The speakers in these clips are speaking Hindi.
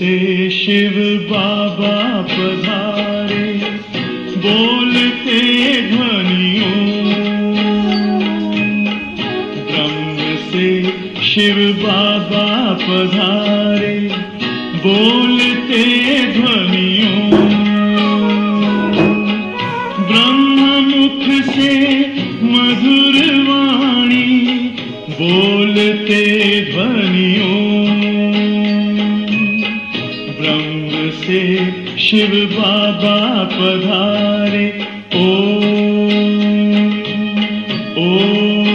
से शिव बाबा पधारे, बोलते ध्वनियों। ब्रह्म से शिव बाबा पधारे, बोलते ध्वनियों। ब्रह्म मुख से मधुर वाणी, बोलते ध्वनियों। ब्रह्म से शिव बाबा पधारे, ओम ओम।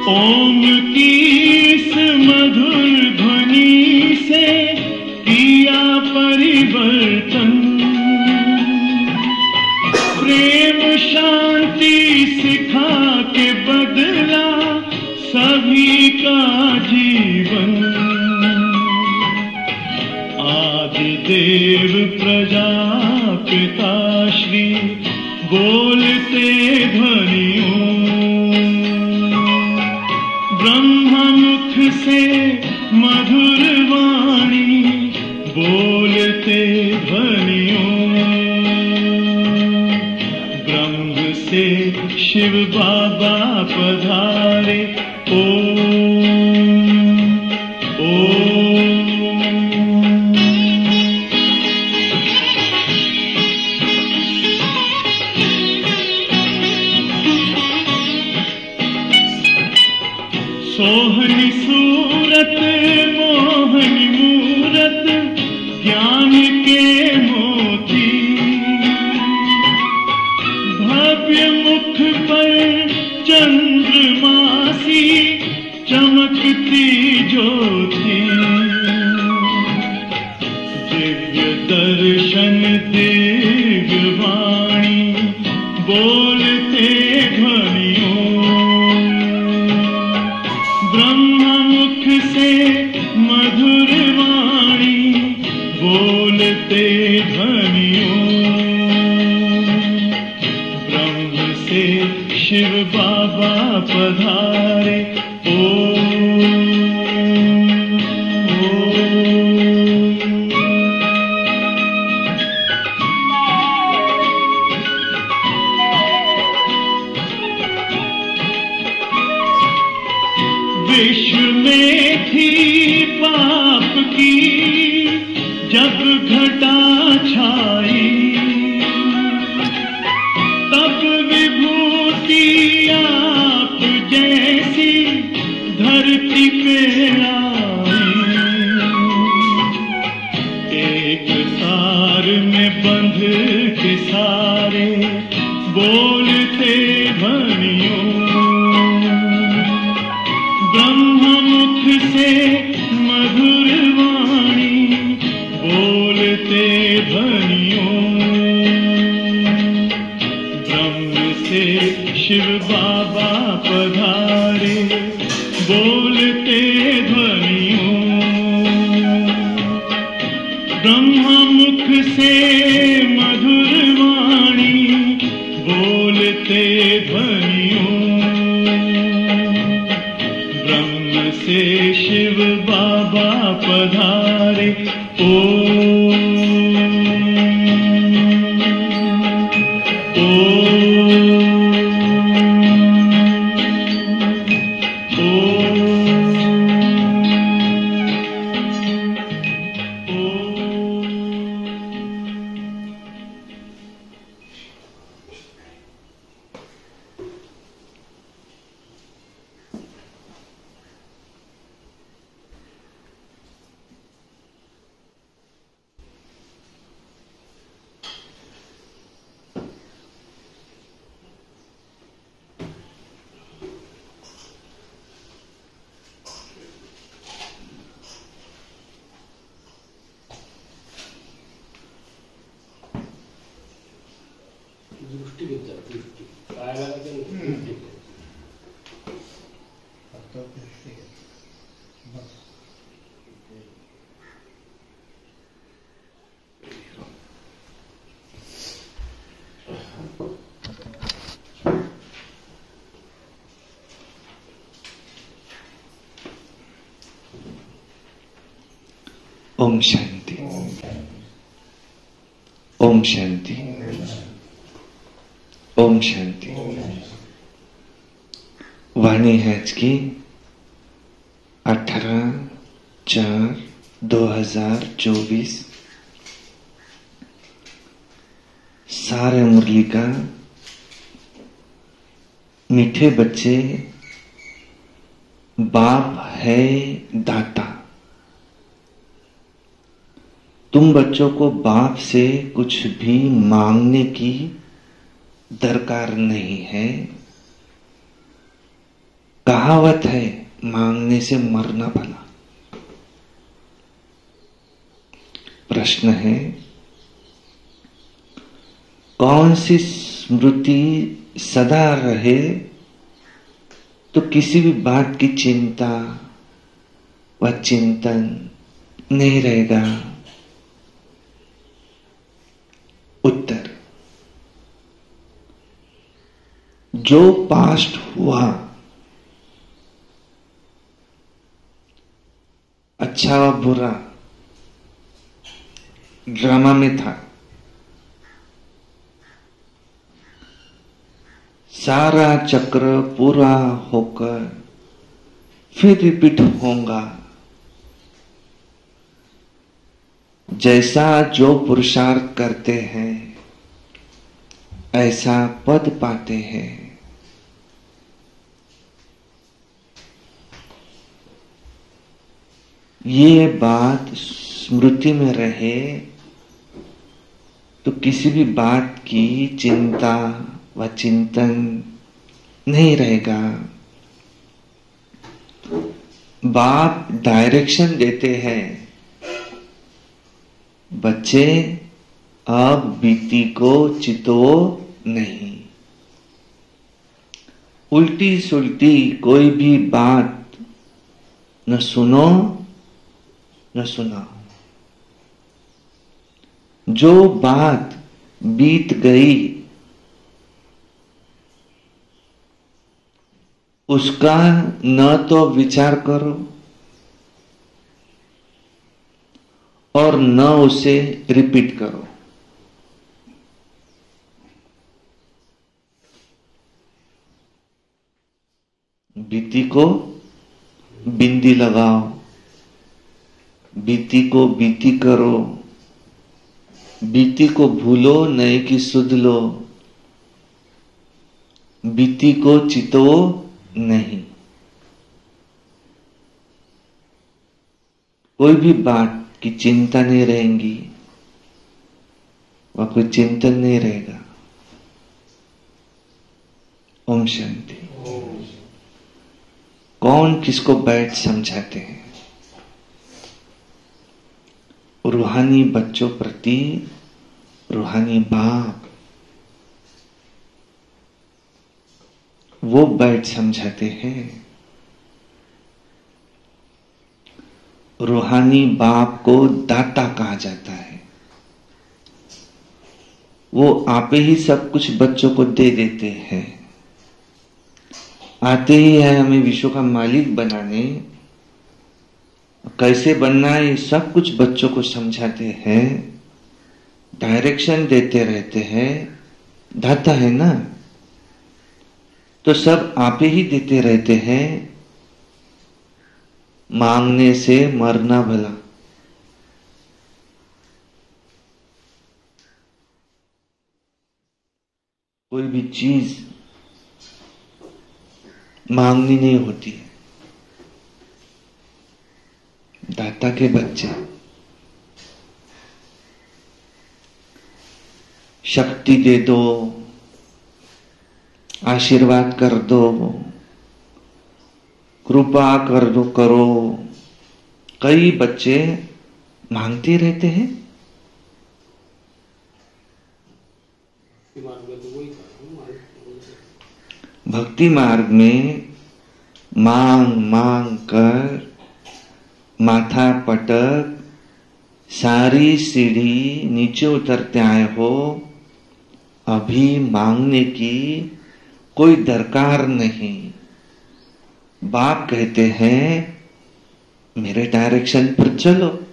ओम की इस मधुर ध्वनि से किया परिवर्तन, प्रेम शांति सिखा के बदला सभी का जीवन। आदिदेव प्रजापिता श्री बोलते ध्वनियों। ब्रह्ममुख से मधुर वाणी, बोलते ध्वनियों। ब्रह्म से शिव बाबा पधारे, ओम ओम। सोहनी सूरत मोहनी मूरत, ज्ञान के मोती। भव्य मुख पर चंद्रमासी, चमकती ज्योति। दिव्य दर्शन दिव्य वाणी, बोलते ध्वनियों। ब्रह्ममुख से मधुर वाणी, बोलते ध्वनियों। ब्रह्म से शिव बाबा पधारे, ओम ओम। विश्व में थी पाप की जब घटा छाई, तब विभूति आप जैसी धरती पे आई। एक तार में बंध के सारे, बोलते ध्वनियों। ब्रह्ममुख से मधुर वाणी, बोलते ध्वनियों। ब्रह्म से शिव बाबा पधारे, बोलते ध्वनियों। ब्रह्ममुख से मधुर वाणी, बोलते ध्वनियों। ब्रह्म से शिव बाबा पधारे, ओम ओम ओम शांति, ओम शांति, ओम शांति। वाणी है आज की 18/4/2024। सारे मुरली का मीठे बच्चे, बाप है दाता। तुम बच्चों को बाप से कुछ भी मांगने की दरकार नहीं है। कहावत है, मांगने से मरना भला। प्रश्न है, कौन सी स्मृति सदा रहे तो किसी भी बात की चिंता व चिंतन नहीं रहेगा? उत्तर, जो पास्ट हुआ, अच्छा व बुरा, ड्रामा में था, सारा चक्र पूरा होकर फिर रिपीट होगा। जैसा जो पुरुषार्थ करते हैं ऐसा पद पाते हैं। ये बात स्मृति में रहे तो किसी भी बात की चिंता व चिंतन नहीं रहेगा। बाप डायरेक्शन देते हैं, बच्चे अब बीती को चितो नहीं। उल्टी सुल्टी कोई भी बात न सुनो न सुनाओ। जो बात बीत गई उसका न तो विचार करो और न उसे रिपीट करो। बीती को बिंदी लगाओ, बीती को बीती करो, बीती को भूलो नहीं कि सुध लो, बीती को चितो नहीं। कोई भी बात की चिंता नहीं रहेगी, वह कोई चिंतन नहीं रहेगा। ओम शांति। कौन किसको बैठ समझाते हैं? रूहानी बच्चों प्रति रूहानी बाप, वो बैठ समझाते हैं। रूहानी बाप को दाता कहा जाता है। वो आपे ही सब कुछ बच्चों को दे देते हैं। आते ही है हमें विश्व का मालिक बनाने। कैसे बनना है ये सब कुछ बच्चों को समझाते हैं, डायरेक्शन देते रहते हैं। दाता है ना, तो सब आपे ही देते रहते हैं। मांगने से मरना भला। कोई भी चीज मांगनी नहीं होती है। दाता के बच्चे शक्ति दे दो, आशीर्वाद कर दो, कृपा कर दो, करो। कई बच्चे मांगते रहते हैं। भक्ति मार्ग में मांग मांग कर माथा पटक सारी सीढ़ी नीचे उतरते आए हो। अभी मांगने की कोई दरकार नहीं। बाप कहते हैं मेरे डायरेक्शन पर चलो,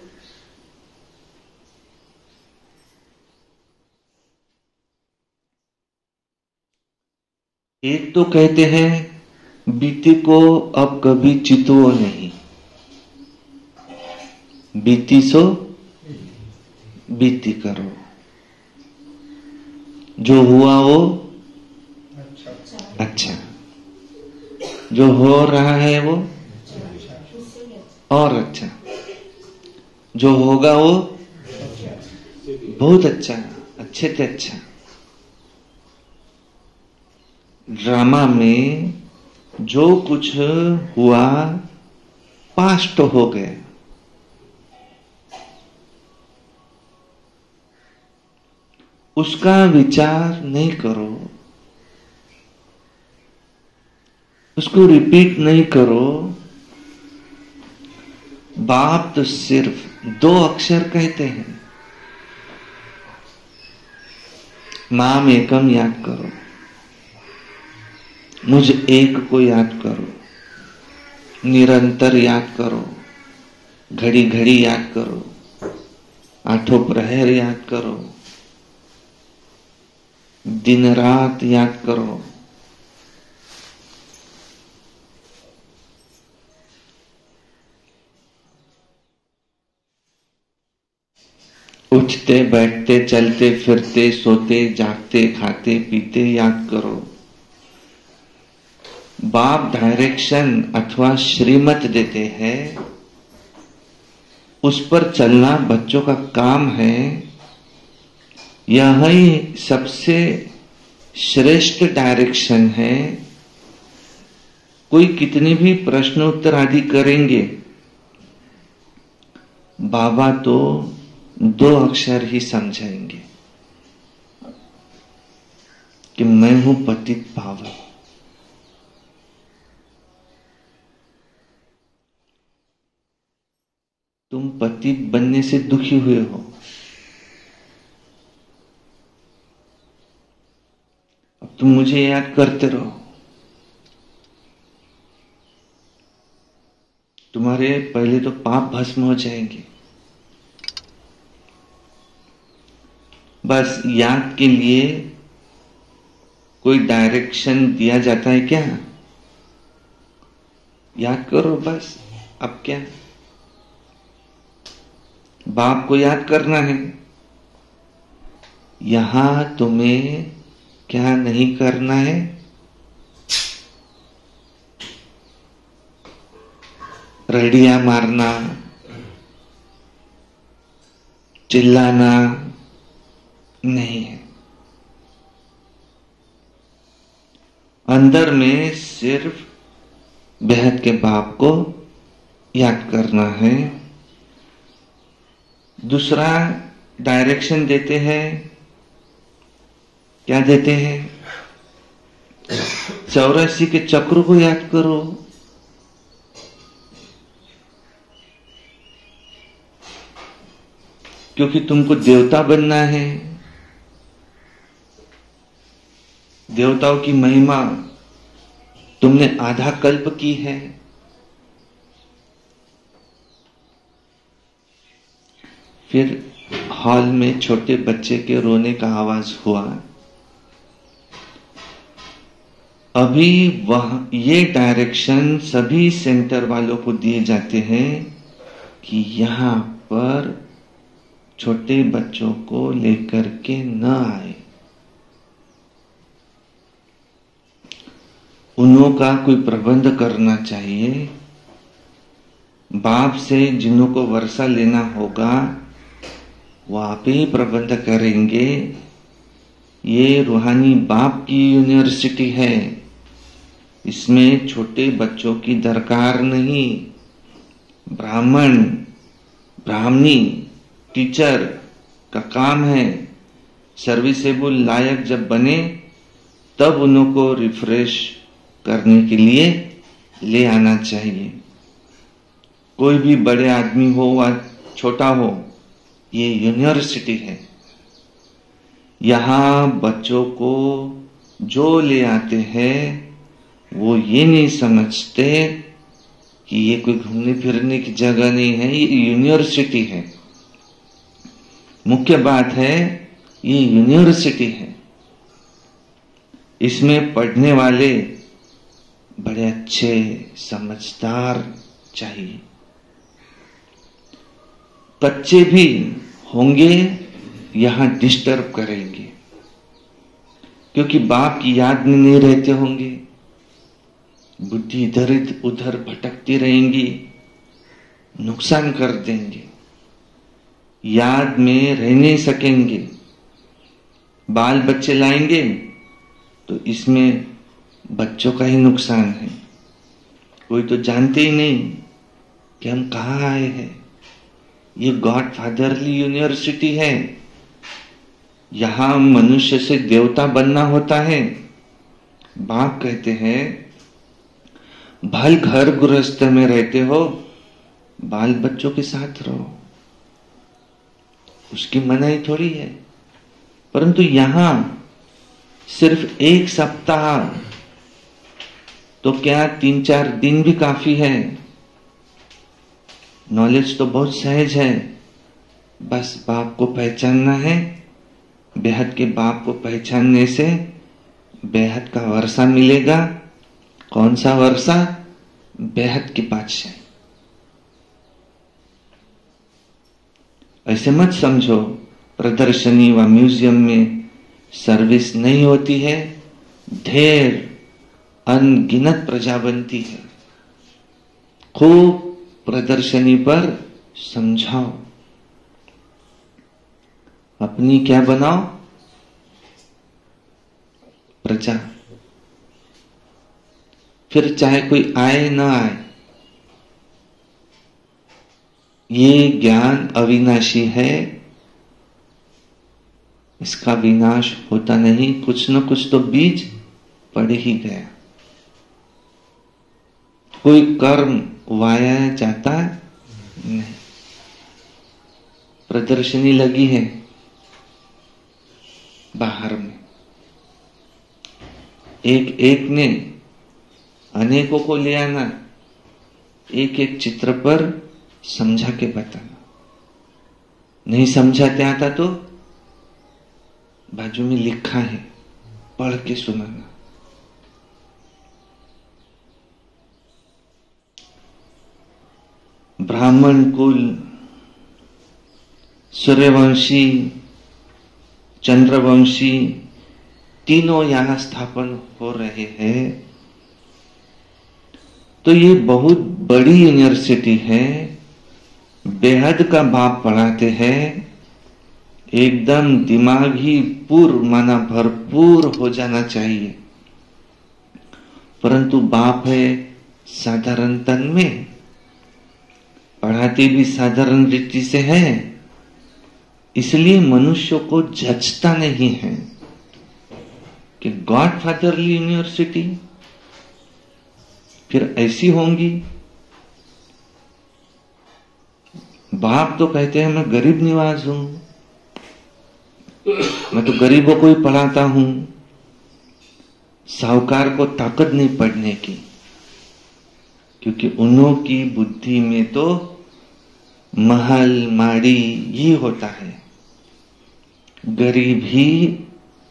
एक तो कहते हैं बीती को अब कभी चितवो नहीं, बीती सो बीती करो, जो हुआ वो अच्छा, जो हो रहा है वो और अच्छा, जो होगा वो बहुत अच्छा, अच्छे से अच्छा। ड्रामा में जो कुछ हुआ पास्ट हो गया, उसका विचार नहीं करो, उसको रिपीट नहीं करो। बाप तो सिर्फ 2 अक्षर कहते हैं, नाम एकम याद करो, मुझ एक को याद करो, निरंतर याद करो, घड़ी घड़ी याद करो, आठों प्रहर याद करो, दिन रात याद करो। उठते बैठते चलते फिरते सोते जागते खाते पीते याद करो। बाप डायरेक्शन अथवा श्रीमत देते हैं, उस पर चलना बच्चों का काम है। यह ही सबसे श्रेष्ठ डायरेक्शन है। कोई कितने भी प्रश्नोत्तर आदि करेंगे, बाबा तो 2 अक्षर ही समझाएंगे कि मैं हूं पतित पावन। तुम पति बनने से दुखी हुए हो, अब तुम मुझे याद करते रहो, तुम्हारे पहले तो पाप भस्म हो जाएंगे। बस याद के लिए कोई डायरेक्शन दिया जाता है क्या? याद करो बस। अब क्या, बाप को याद करना है। यहां तुम्हें क्या नहीं करना है? रड़ियां मारना, चिल्लाना नहीं है। अंदर में सिर्फ बेहद के बाप को याद करना है। दूसरा डायरेक्शन देते हैं, क्या देते हैं? 84 के चक्र को याद करो। क्योंकि तुमको देवता बनना है। देवताओं की महिमा तुमने आधा कल्प की है। फिर हॉल में छोटे बच्चे के रोने का आवाज हुआ। अभी ये डायरेक्शन सभी सेंटर वालों को दिए जाते हैं कि यहां पर छोटे बच्चों को लेकर के न आए। उन्हों का कोई प्रबंध करना चाहिए। बाप से जिन्हों को वर्षा लेना होगा वो आप ही प्रबंध करेंगे। ये रूहानी बाप की यूनिवर्सिटी है, इसमें छोटे बच्चों की दरकार नहीं। ब्राह्मण ब्राह्मणी टीचर का काम है सर्विसेबल लायक जब बने तब उन्हों को रिफ्रेश करने के लिए ले आना चाहिए। कोई भी बड़े आदमी हो या छोटा हो, ये यूनिवर्सिटी है। यहां बच्चों को जो ले आते हैं वो ये नहीं समझते कि ये कोई घूमने फिरने की जगह नहीं है, ये यूनिवर्सिटी है। मुख्य बात है ये यूनिवर्सिटी है। इसमें पढ़ने वाले बड़े अच्छे समझदार चाहिए। बच्चे भी होंगे यहां डिस्टर्ब करेंगे, क्योंकि बाप की याद में नहीं रहते होंगे, बुद्धि इधर उधर भटकती रहेंगी, नुकसान कर देंगे, याद में रह नहीं सकेंगे। बाल बच्चे लाएंगे तो इसमें बच्चों का ही नुकसान है। कोई तो जानते ही नहीं कि हम कहाँ आए हैं। ये गॉड फादरली यूनिवर्सिटी है, यहां मनुष्य से देवता बनना होता है। बाप कहते हैं भल घर गृहस्थ में रहते हो, बाल बच्चों के साथ रहो, उसकी मनाही थोड़ी है। परंतु यहां सिर्फ 1 सप्ताह तो क्या 3-4 दिन भी काफी है। नॉलेज तो बहुत सहज है, बस बाप को पहचानना है। बेहद के बाप को पहचानने से बेहद का वर्षा मिलेगा। कौन सा वर्षा? बेहद की बादशाह। ऐसे मत समझो प्रदर्शनी व म्यूजियम में सर्विस नहीं होती है। ढेर अनगिनत प्रजा बनती है। खूब प्रदर्शनी पर समझाओ, अपनी क्या बनाओ? प्रजा। फिर चाहे कोई आए ना आए, ये ज्ञान अविनाशी है, इसका विनाश होता नहीं। कुछ न कुछ तो बीज पड़ ही गया। कोई कर्म वाया जाता नहीं। प्रदर्शनी लगी है बाहर में, एक ने अनेकों को ले आना, एक एक चित्र पर समझा के बताना। नहीं समझाते आता तो बाजू में लिखा है, पढ़ के सुनाना। ब्राह्मण कुल, सूर्यवंशी, चंद्रवंशी तीनों यहां स्थापन हो रहे हैं। तो ये बहुत बड़ी यूनिवर्सिटी है। बेहद का बाप पढ़ाते हैं। एकदम दिमाग ही पूर्ण माना भरपूर हो जाना चाहिए। परंतु बाप है साधारण तन में, पढ़ाते भी साधारण रीति से है, इसलिए मनुष्य को जचता नहीं है कि गॉड फादरली यूनिवर्सिटी फिर ऐसी होंगी। बाप तो कहते हैं मैं गरीब निवास हूं, मैं तो गरीबों को ही पढ़ाता हूं। साहूकार को ताकत नहीं पढ़ने की, क्योंकि उन्हों की बुद्धि में तो महल माड़ी ही होता है। गरीब ही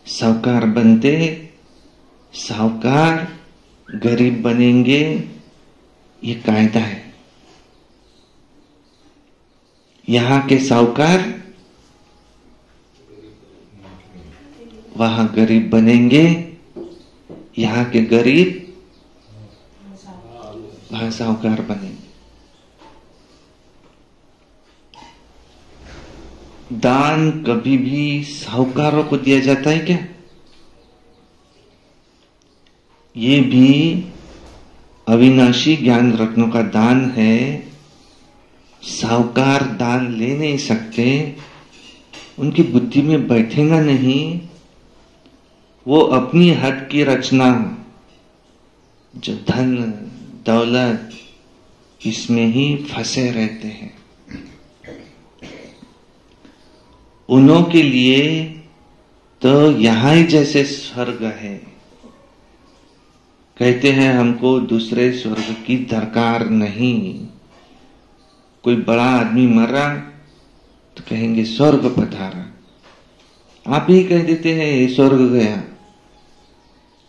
साहूकार बनते, साहूकार गरीब बनेंगे, ये कायदा है। यहां के साहूकार वहां गरीब बनेंगे, यहां के गरीब वहां साहूकार बनेंगे। दान कभी भी साहूकारों को दिया जाता है क्या? ये भी अविनाशी ज्ञान रत्नों का दान है। साहूकार दान ले नहीं सकते, उनकी बुद्धि में बैठेगा नहीं। वो अपनी हद की रचना, जो धन दौलत, इसमें ही फंसे रहते हैं। उन्हों के लिए तो यहां ही जैसे स्वर्ग है। कहते हैं हमको दूसरे स्वर्ग की दरकार नहीं। कोई बड़ा आदमी मरा तो कहेंगे स्वर्ग पधारा, आप ही कह देते हैं ये स्वर्ग गया।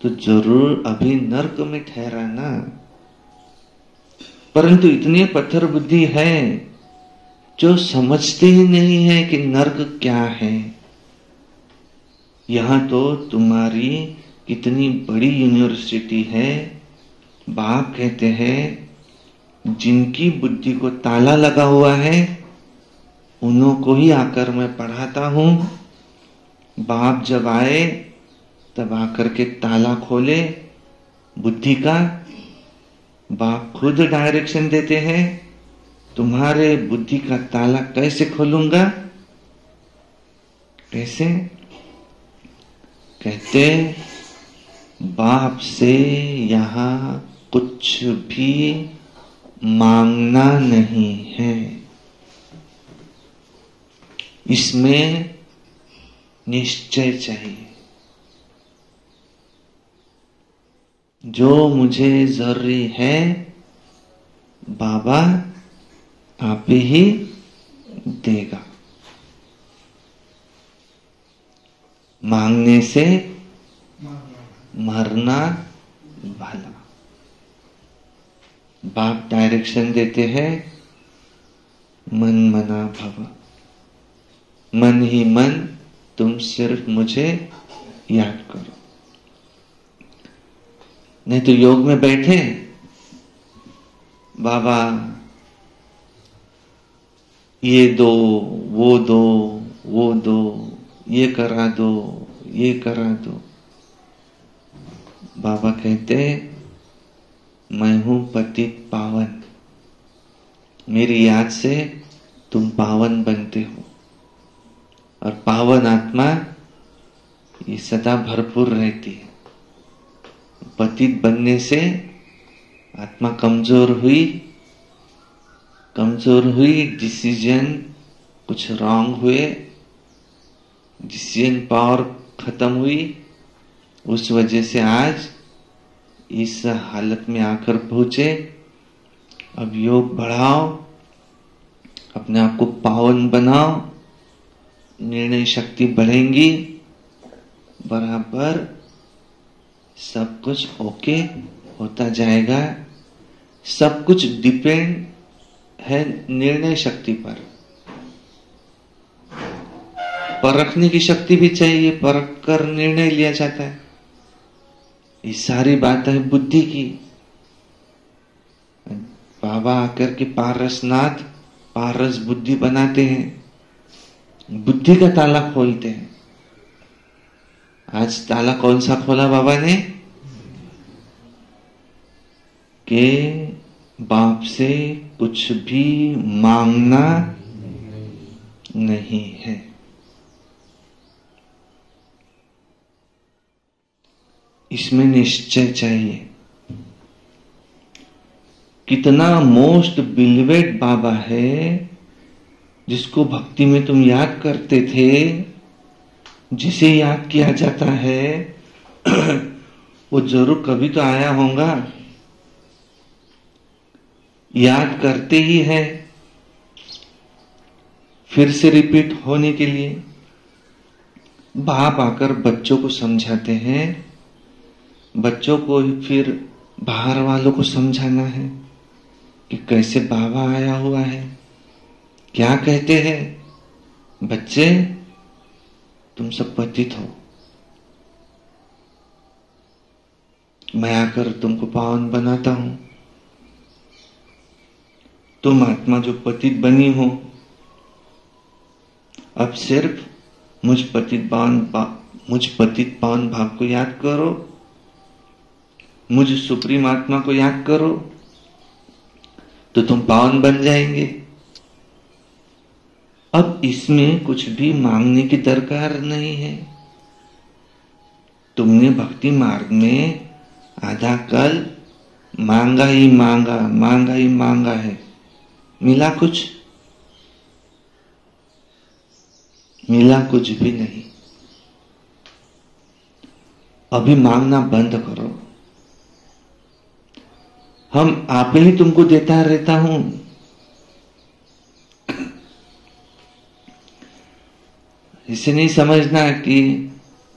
तो जरूर अभी नर्क में ठहरा ना। परंतु इतनी पत्थर बुद्धि है जो समझते ही नहीं है कि नर्क क्या है। यहां तो तुम्हारी कितनी बड़ी यूनिवर्सिटी है। बाप कहते हैं जिनकी बुद्धि को ताला लगा हुआ है उन्हों को ही आकर मैं पढ़ाता हूं। बाप जब आए तब आकर के ताला खोले बुद्धि का। बाप खुद डायरेक्शन देते हैं। तुम्हारे बुद्धि का ताला कैसे खोलूंगा? कैसे? कहते बाप से यहां कुछ भी मांगना नहीं है। इसमें निश्चय चाहिए। जो मुझे जरूरी है बाबा आप ही देगा। मांगने से मरना भला। बाप डायरेक्शन देते हैं मन मना भव। मन ही मन तुम सिर्फ मुझे याद करो। नहीं तो योग में बैठे बाबा ये दो वो दो वो दो, ये करा दो ये करा दो। बाबा कहते मैं हूं पतित पावन। मेरी याद से तुम पावन बनते हो। और पावन आत्मा ये सदा भरपूर रहती है। पतित बनने से आत्मा कमजोर हुई, डिसीजन कुछ रॉन्ग हुए, डिसीजन पावर खत्म हुई। उस वजह से आज इस हालत में आकर पहुंचे। अब योग बढ़ाओ, अपने आप को पावन बनाओ, निर्णय शक्ति बढ़ेंगी, बराबर सब कुछ ओके होता जाएगा। सब कुछ डिपेंड है निर्णय शक्ति पर। परखने की शक्ति भी चाहिए, परख कर निर्णय लिया जाता है। ये सारी बात है बुद्धि की। बाबा आकर के पारसनाथ पारस बुद्धि बनाते हैं, बुद्धि का ताला खोलते हैं। आज ताला कौन सा खोला बाबा ने? कि बाप से कुछ भी मांगना नहीं है। इसमें निश्चय चाहिए। कितना मोस्ट बिलीवेड बाबा है जिसको भक्ति में तुम याद करते थे, जिसे याद किया जाता है वो जरूर कभी तो आया होगा। याद करते ही है फिर से रिपीट होने के लिए। बाप आकर बच्चों को समझाते हैं, बच्चों को फिर बाहर वालों को समझाना है कि कैसे बाबा आया हुआ है। क्या कहते हैं? बच्चे तुम सब पतित हो, मैं आकर तुमको पावन बनाता हूं। तुम आत्मा जो पतित बनी हो, अब सिर्फ मुझ पतित पावन भाव को याद करो, मुझ सुप्रीम आत्मा को याद करो, तो तुम पावन बन जाएंगे। अब इसमें कुछ भी मांगने की दरकार नहीं है। तुमने भक्ति मार्ग में आधा कल मांगा ही मांगा है, मिला कुछ? मिला कुछ भी नहीं। अभी मांगना बंद करो। हम आप ही तुमको देता रहता हूं। इसे नहीं समझना कि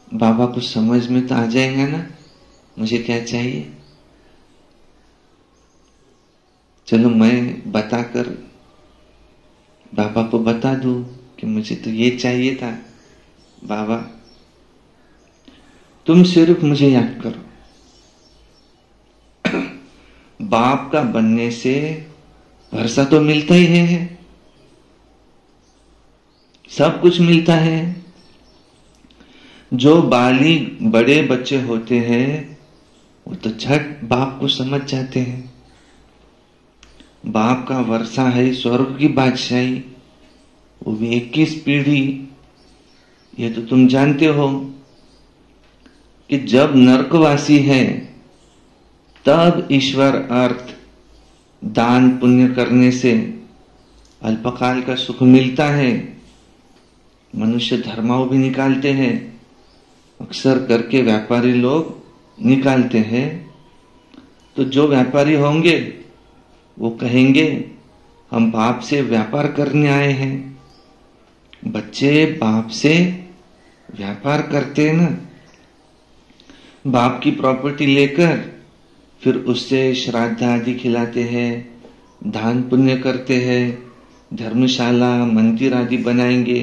बाबा को समझ में तो आ जाएगा ना, मुझे क्या चाहिए? चलो मैं बताकर बाबा को बता दूं कि मुझे तो ये चाहिए था। बाबा तुम सिर्फ मुझे याद करो। बाप का बनने से भरोसा तो मिलता ही है, सब कुछ मिलता है। जो बालिग बड़े बच्चे होते हैं वो तो झट बाप को समझ जाते हैं। बाप का वर्षा है स्वर्ग की बादशाही, वो भी 21 पीढ़ी। ये तो तुम जानते हो कि जब नरकवासी है तब ईश्वर अर्थ दान पुण्य करने से अल्पकाल का सुख मिलता है। मनुष्य धर्माओं भी निकालते हैं, अक्सर करके व्यापारी लोग निकालते हैं। तो जो व्यापारी होंगे वो कहेंगे हम बाप से व्यापार करने आए हैं। बच्चे बाप से व्यापार करते हैं ना, बाप की प्रॉपर्टी लेकर फिर उससे श्राद्ध आदि खिलाते हैं, दान पुण्य करते हैं, धर्मशाला मंदिर आदि बनाएंगे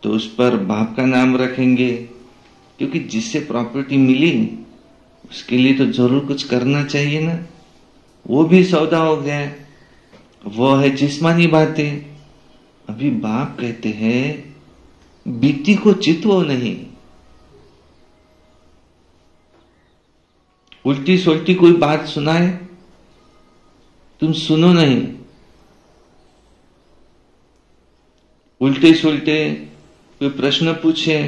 तो उस पर बाप का नाम रखेंगे, क्योंकि जिससे प्रॉपर्टी मिली उसके लिए तो जरूर कुछ करना चाहिए ना। वो भी सौदा हो गया, वो है जिस्मानी बातें। अभी बाप कहते हैं बीती को चितवो नहीं। उल्टी सुल्टी कोई बात सुनाए तुम सुनो नहीं, उल्टे सुल्टे कोई प्रश्न पूछे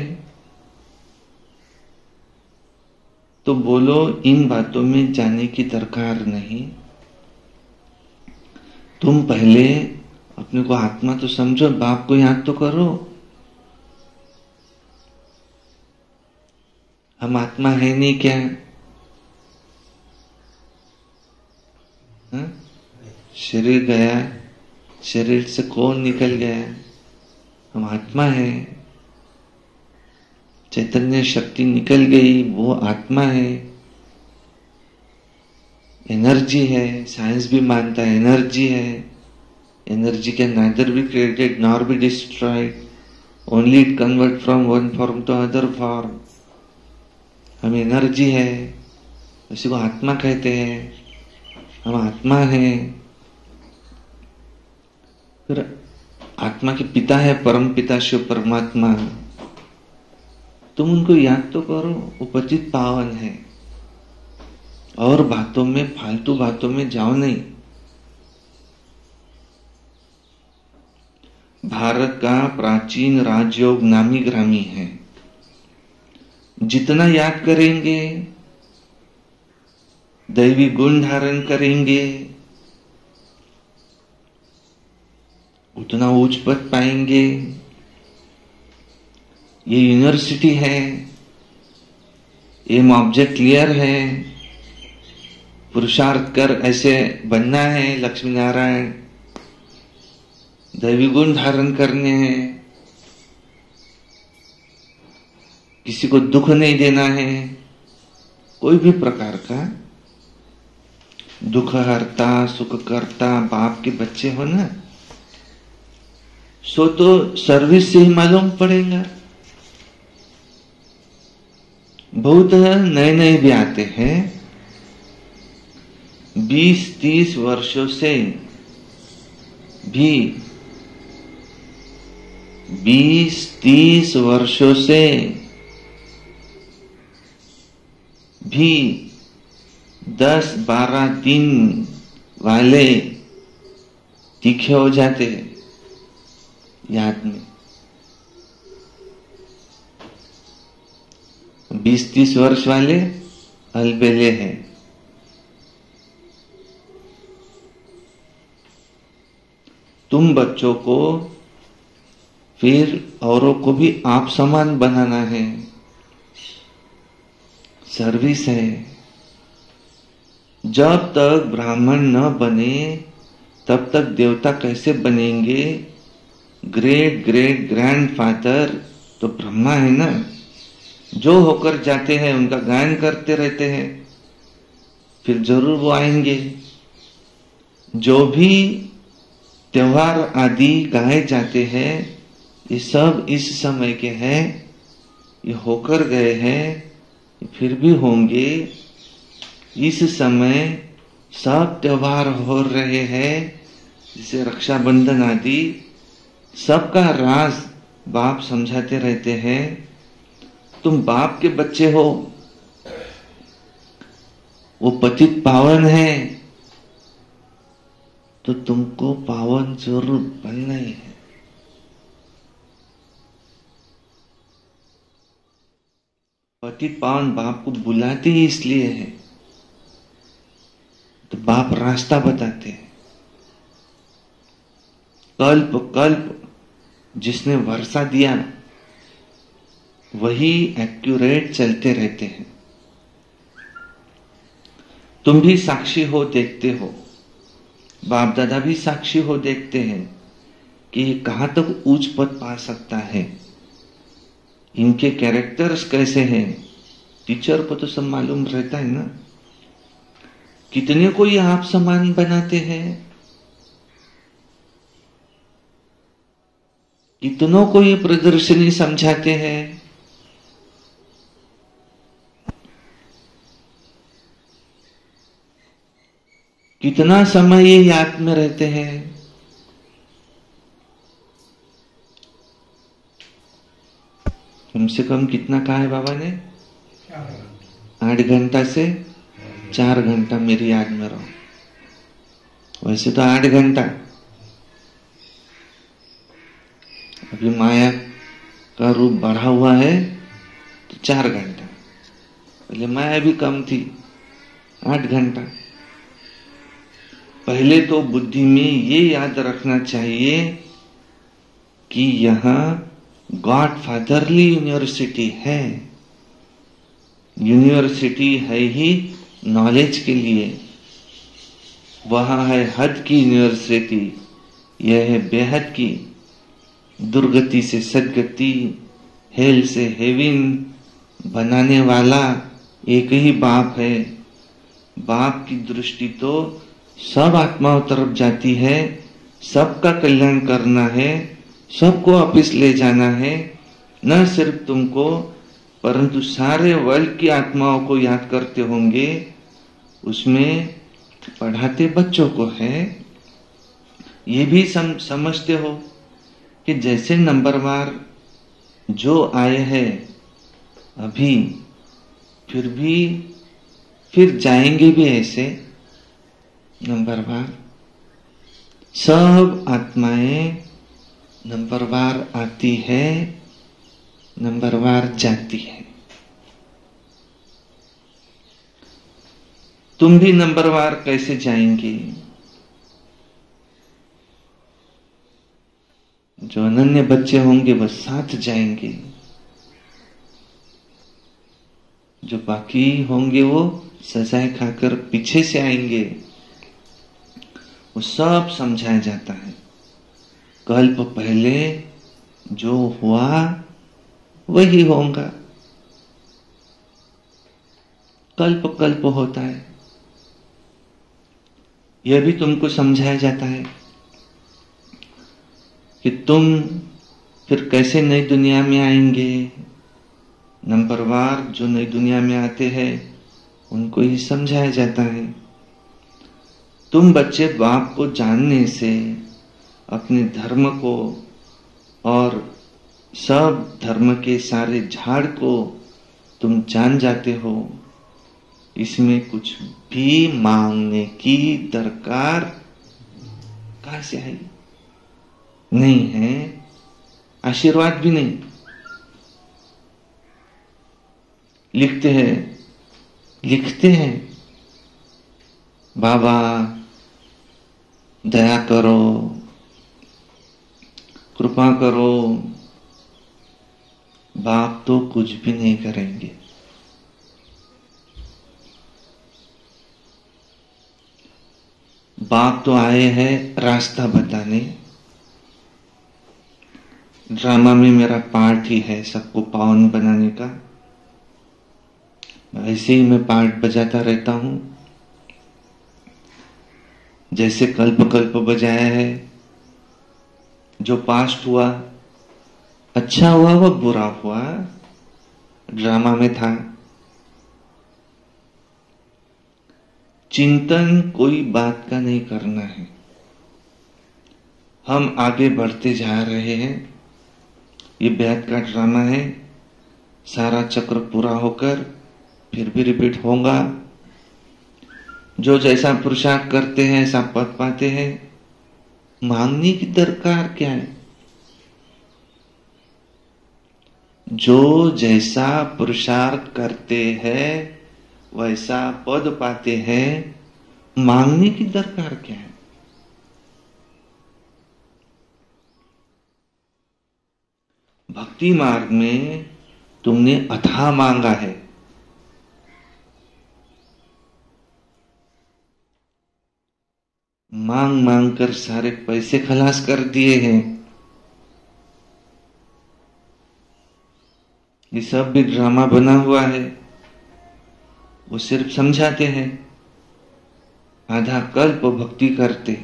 तो बोलो इन बातों में जाने की दरकार नहीं। तुम पहले अपने को आत्मा तो समझो, बाप को याद तो करो। हम आत्मा है नहीं क्या? हा? शरीर गया, शरीर से कौन निकल गया? हम आत्मा है। चैतन्य शक्ति निकल गई, वो आत्मा है, एनर्जी है। साइंस भी मानता है एनर्जी है। Energy can neither be created nor be destroyed, only it convert from one form to other form. हम एनर्जी है, उसी को आत्मा कहते हैं। हम आत्मा है। फिर आत्मा के पिता है परम पिता शिव परमात्मा, तुम उनको याद तो करो, वो पतित पावन है। और बातों में, फालतू बातों में जाओ नहीं। भारत का प्राचीन राजयोग नामी ग्रामी है। जितना याद करेंगे, दैवी गुण धारण करेंगे, उतना उच्च पद पाएंगे। ये यूनिवर्सिटी है, एम ऑब्जेक्ट क्लियर है, पुरुषार्थ कर ऐसे बनना है, लक्ष्मी नारायण, दैवी गुण धारण करने हैं, किसी को दुख नहीं देना है। कोई भी प्रकार का दुख हरता सुख करता बाप के बच्चे हो ना, सो तो सर्विस से ही मालूम पड़ेगा। बहुत नए नए भी आते हैं, 20-30 वर्षों से भी, 20-30 वर्षों से भी 10-12 दिन वाले तीखे हो जाते याद में। 20-30 वर्ष वाले अलबेले हैं। तुम बच्चों को फिर औरों को भी आप समान बनाना है, सर्विस है। जब तक ब्राह्मण न बने तब तक देवता कैसे बनेंगे? ग्रेट ग्रेट ग्रैंडफादर तो ब्रह्मा है ना। जो होकर जाते हैं उनका गायन करते रहते हैं, फिर जरूर वो आएंगे। जो भी त्योहार आदि गाए जाते हैं ये सब इस समय के हैं, ये होकर गए हैं, फिर भी होंगे। इस समय सब त्योहार हो रहे हैं, जैसे रक्षाबंधन आदि, सबका राज बाप समझाते रहते हैं। तुम बाप के बच्चे हो, वो पतित पावन है, तो तुमको पावन जरूर बनना ही है। पतित पावन बाप को बुलाते ही इसलिए है, तो बाप रास्ता बताते हैं। कल्प कल्प जिसने वर्षा दिया वही एक्यूरेट चलते रहते हैं। तुम भी साक्षी हो, देखते हो, बाप दादा भी साक्षी हो, देखते हैं कि ये कहां तक उच्च पद पा सकता है, इनके कैरेक्टर्स कैसे हैं। टीचर को तो सब मालूम रहता है ना, कितने को ये आप समान बनाते हैं, कितनों को ये प्रदर्शनी समझाते हैं। कितना समय ये याद में रहते हैं। कम से कम कितना कहा है बाबा ने? 8 घंटा से 4 घंटा मेरी याद में रहो। वैसे तो 8 घंटा, अभी माया का रूप बढ़ा हुआ है तो 4 घंटा, पहले माया भी कम थी, 8 घंटा। पहले तो बुद्धि में ये याद रखना चाहिए कि यहां गॉड फादरली यूनिवर्सिटी है। यूनिवर्सिटी है ही नॉलेज के लिए, वहां है हद की यूनिवर्सिटी, यह है बेहद की। दुर्गति से सदगति, हेल से हेवन बनाने वाला एक ही बाप है। बाप की दृष्टि तो सब आत्माओं तरफ जाती है, सबका कल्याण करना है, सबको वापिस ले जाना है। न सिर्फ तुमको, परंतु सारे वर्ल्ड की आत्माओं को याद करते होंगे। उसमें पढ़ाते बच्चों को है, ये भी समझते हो कि जैसे नंबरवार जो आए हैं अभी, फिर जाएंगे भी ऐसे नंबरवार। सब आत्माएं नंबरवार आती है, नंबरवार जाती है। तुम भी नंबरवार कैसे जाएंगे? जो अनन्य बच्चे होंगे वह साथ जाएंगे, जो बाकी होंगे वो सजाए खाकर पीछे से आएंगे। वो सब समझाया जाता है। कल्प पहले जो हुआ वही होगा, कल्प कल्प होता है। यह भी तुमको समझाया जाता है कि तुम फिर कैसे नई दुनिया में आएंगे। नंबरवार जो नई दुनिया में आते हैं उनको ही समझाया जाता है। तुम बच्चे बाप को जानने से अपने धर्म को और सब धर्म के सारे झाड़ को तुम जान जाते हो। इसमें कुछ भी मांगने की दरकार कहां से आई? नहीं है, आशीर्वाद भी नहीं। लिखते हैं बाबा दया करो, कृपा करो। बाप तो कुछ भी नहीं करेंगे। बाप तो आए हैं रास्ता बताने। ड्रामा में मेरा पार्ट ही है सबको पावन बनाने का। ऐसे ही मैं पार्ट बजाता रहता हूं, जैसे कल्प कल्प बजाया है। जो पास्ट हुआ, अच्छा हुआ व बुरा हुआ, ड्रामा में था। चिंतन कोई बात का नहीं करना है। हम आगे बढ़ते जा रहे हैं। ये बैत का ड्रामा है। सारा चक्र पूरा होकर फिर भी रिपीट होगा। जो जैसा पुरुषार्थ करते हैं ऐसा पद पाते हैं। मांगने की दरकार क्या है? जो जैसा पुरुषार्थ करते हैं वैसा पद पाते हैं। मांगने की दरकार क्या है? भक्ति मार्ग में तुमने अथाह मांगा है। मांग मांग कर सारे पैसे खलास कर दिए हैं। ये सब भी ड्रामा बना हुआ है। वो सिर्फ समझाते हैं। आधा कल्प भक्ति करते,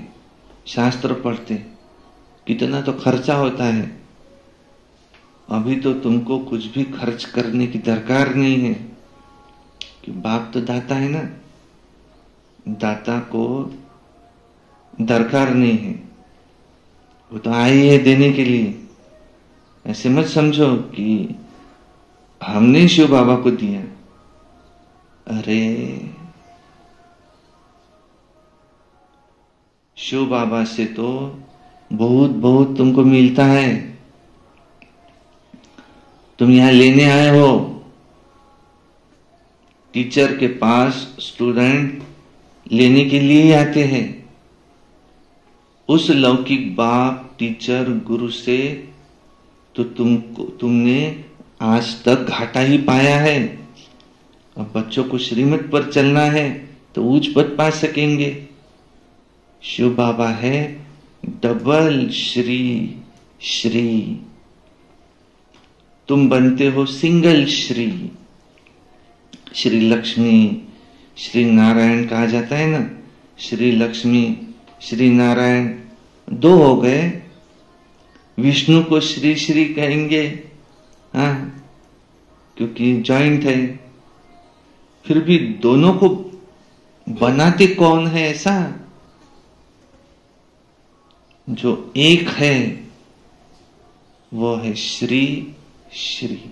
शास्त्र पढ़ते, कितना तो खर्चा होता है। अभी तो तुमको कुछ भी खर्च करने की दरकार नहीं है कि बाप तो दाता है ना। दाता को दरकार नहीं है, वो तो आई है देने के लिए। ऐसे मत समझो कि हमने शिव बाबा को दिया। अरे शिव बाबा से तो बहुत बहुत तुमको मिलता है। तुम यहां लेने आए हो। टीचर के पास स्टूडेंट लेने के लिए ही आते हैं। उस लौकिक बाप, टीचर, गुरु से तो तुमने आज तक घाटा ही पाया है। अब बच्चों को श्रीमत पर चलना है तो उच्च पद पा सकेंगे। शिव बाबा है डबल श्री श्री। तुम बनते हो सिंगल श्री। श्री लक्ष्मी, श्री नारायण कहा जाता है ना। श्री लक्ष्मी, श्री नारायण दो हो गए। विष्णु को श्री श्री कहेंगे, हाँ, क्योंकि जॉइंट है। फिर भी दोनों को बनाते कौन है? ऐसा जो एक है वो है श्री श्री।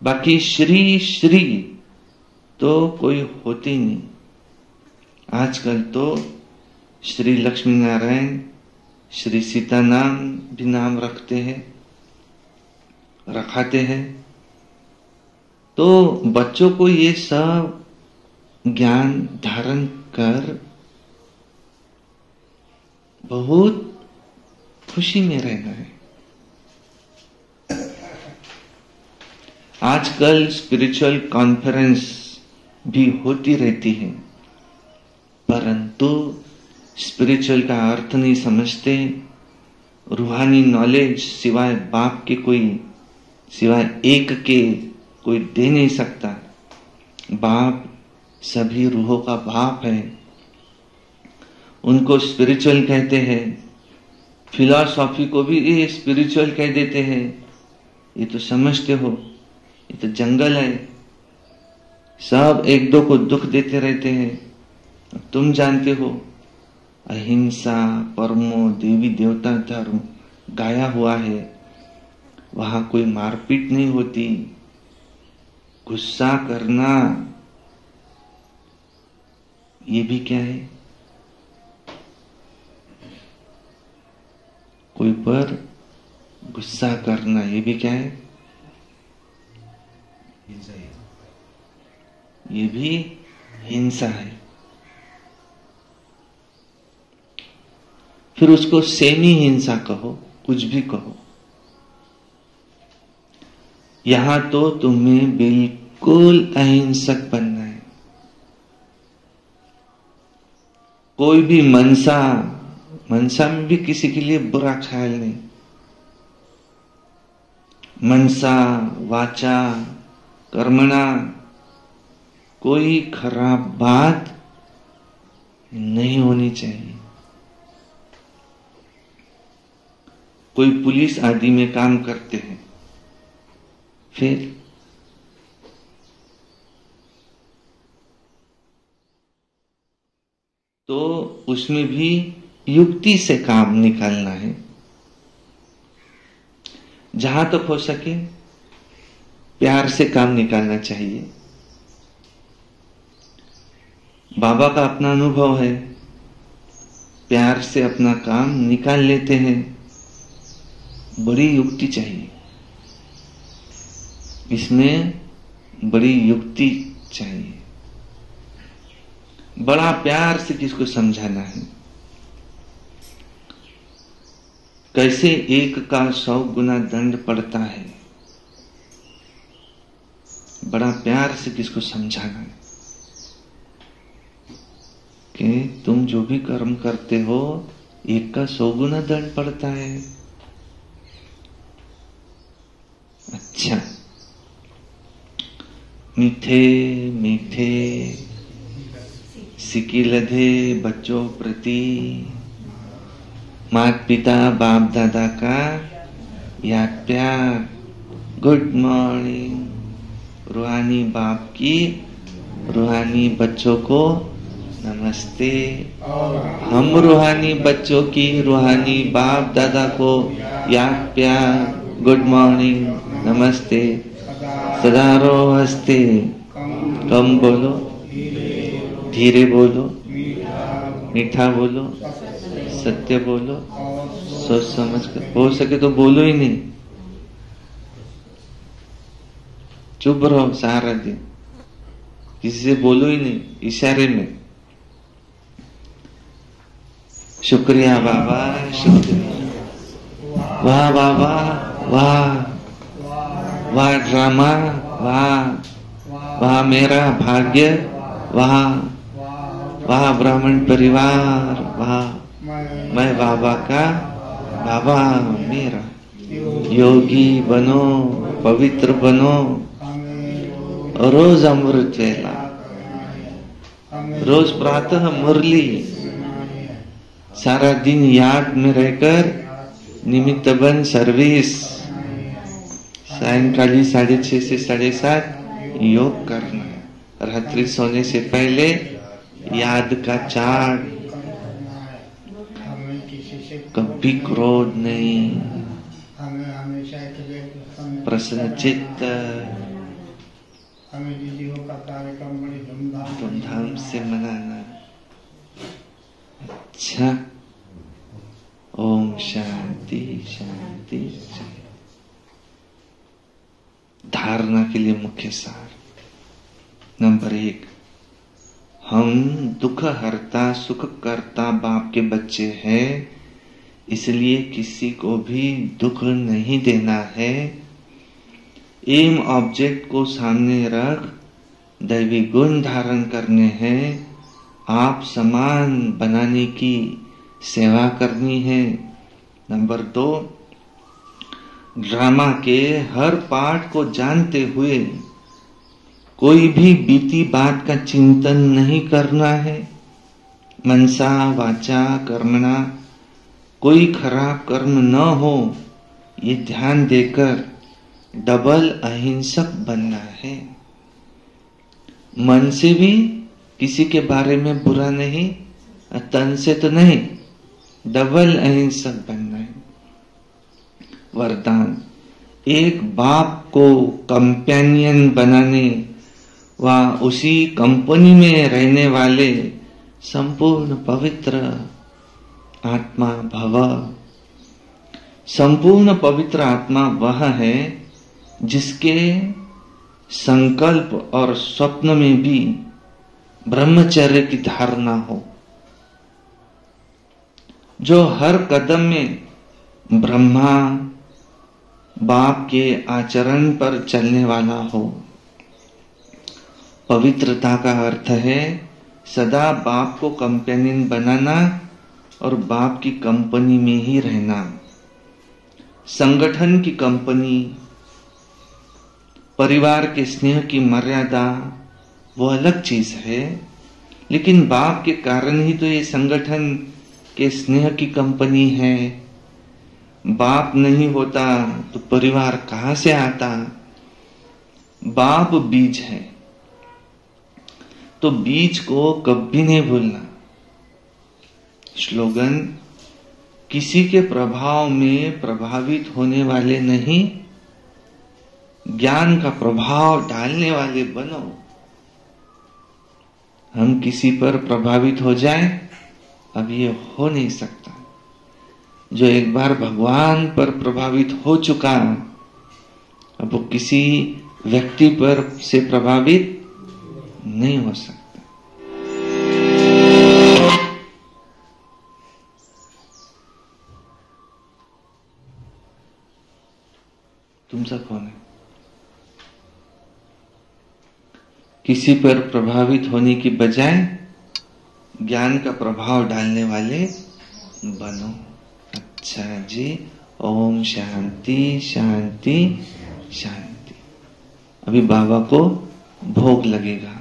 बाकी श्री श्री तो कोई होते ही नहीं। आजकल तो श्री लक्ष्मी नारायण, श्री सीता नाम भी नाम रखते हैं, रखाते हैं। तो बच्चों को ये सब ज्ञान धारण कर बहुत खुशी में रहना है। आजकल स्पिरिचुअल कॉन्फ्रेंस भी होती रहती है, परंतु स्पिरिचुअल का अर्थ नहीं समझते। रूहानी नॉलेज सिवाय बाप के कोई, सिवाय एक के कोई दे नहीं सकता। बाप सभी रूहों का बाप है। उनको स्पिरिचुअल कहते हैं। फिलॉसफी को भी ये स्पिरिचुअल कह देते हैं। ये तो समझते हो, ये तो जंगल है। सब एक दो को दुख देते रहते हैं। तुम जानते हो अहिंसा, परमो, देवी देवता धर्म गाया हुआ है। वहां कोई मारपीट नहीं होती। गुस्सा करना ये भी क्या है? कोई पर गुस्सा करना ये भी क्या है? ये भी हिंसा है। फिर उसको सेमी हिंसा कहो, कुछ भी कहो। यहां तो तुम्हें बिल्कुल अहिंसक बनना है। कोई भी मनसा में भी किसी के लिए बुरा ख्याल नहीं। मनसा, वाचा, कर्मणा कोई खराब बात नहीं होनी चाहिए। कोई पुलिस आदि में काम करते हैं, फिर तो उसमें भी युक्ति से काम निकालना है। जहां तक हो सके प्यार से काम निकालना चाहिए। बाबा का अपना अनुभव है, प्यार से अपना काम निकाल लेते हैं। बड़ी युक्ति चाहिए, इसमें बड़ी युक्ति चाहिए। बड़ा प्यार से किसको समझाना है, कैसे 1 का 100 गुना दंड पड़ता है। बड़ा प्यार से किसको समझाना है कि तुम जो भी कर्म करते हो 1 का 100 गुना दंड पड़ता है। अच्छा, मीठे मीठे सिक्की लधे बच्चों प्रति माता पिता बाप दादा का याद प्यार। Good morning. रूहानी बाप की रूहानी बच्चों को नमस्ते। हम रूहानी बच्चों की रूहानी बाप दादा को याद प्यार। गुड मॉर्निंग, नमस्ते। सदा रहो हंसते। कम बोलो, धीरे बोलो, मीठा बोलो, सत्य बोलो, सोच समझ कर। हो सके तो बोलो ही नहीं, चुप रहो सारा दिन, किसी से बोलो ही नहीं, इशारे में। शुक्रिया बाबा, शुक्रिया। वाह बाबा, वाह वाह ड्रामा, वाह वाह मेरा भाग्य, वाह वाह ब्राह्मण परिवार, वाह मैं बाबा का, बाबा मेरा। योगी बनो, पवित्र बनो, रोज अमृत वेला, रोज प्रातः मुरली, सारा दिन याद में रहकर निमित्त बन सर्विस। सायंकाली 6:30 से 7:30 योग करना है। रात्रि सोने से पहले याद का चार्ट। कभी क्रोध नहीं, प्रसन्न चित्त, धूमधाम से मनाना। अच्छा, ओम शांति शांति शांति। धारणा के लिए मुख्य सार। नंबर 1, हम दुख हरता सुख करता बाप के बच्चे हैं, इसलिए किसी को भी दुख नहीं देना है। एम ऑब्जेक्ट को सामने रख दैवी गुण धारण करने हैं। आप समान बनाने की सेवा करनी है। नंबर 2, ड्रामा के हर पार्ट को जानते हुए कोई भी बीती बात का चिंतन नहीं करना है। मनसा वाचा कर्मणा कोई खराब कर्म न हो, ये ध्यान देकर डबल अहिंसक बनना है। मन से भी किसी के बारे में बुरा नहीं, तन से तो नहीं, डबल अहिंसक बनना है। वरदान, एक बाप को कंपेनियन बनाने व उसी कंपनी में रहने वाले संपूर्ण पवित्र आत्मा भव। संपूर्ण पवित्र आत्मा वह है जिसके संकल्प और स्वप्न में भी ब्रह्मचर्य की धारणा हो, जो हर कदम में ब्रह्मा बाप के आचरण पर चलने वाला हो। पवित्रता का अर्थ है सदा बाप को कंपेनियन बनाना और बाप की कंपनी में ही रहना। संगठन की कंपनी परिवार के स्नेह की मर्यादा वो अलग चीज है, लेकिन बाप के कारण ही तो ये संगठन के स्नेह की कंपनी है। बाप नहीं होता तो परिवार कहां से आता? बाप बीज है, तो बीज को कभी नहीं भूलना। स्लोगन, किसी के प्रभाव में प्रभावित होने वाले नहीं, ज्ञान का प्रभाव डालने वाले बनो। हम किसी पर प्रभावित हो जाए, अब ये हो नहीं सकता। जो एक बार भगवान पर प्रभावित हो चुका, अब वो किसी व्यक्ति पर से प्रभावित नहीं हो सकता। तुमसा कौन है? किसी पर प्रभावित होने की बजाय ज्ञान का प्रभाव डालने वाले बनो। अच्छा जी, ओम शांति शांति शांति। अभी बाबा को भोग लगेगा।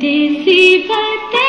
देसी बातें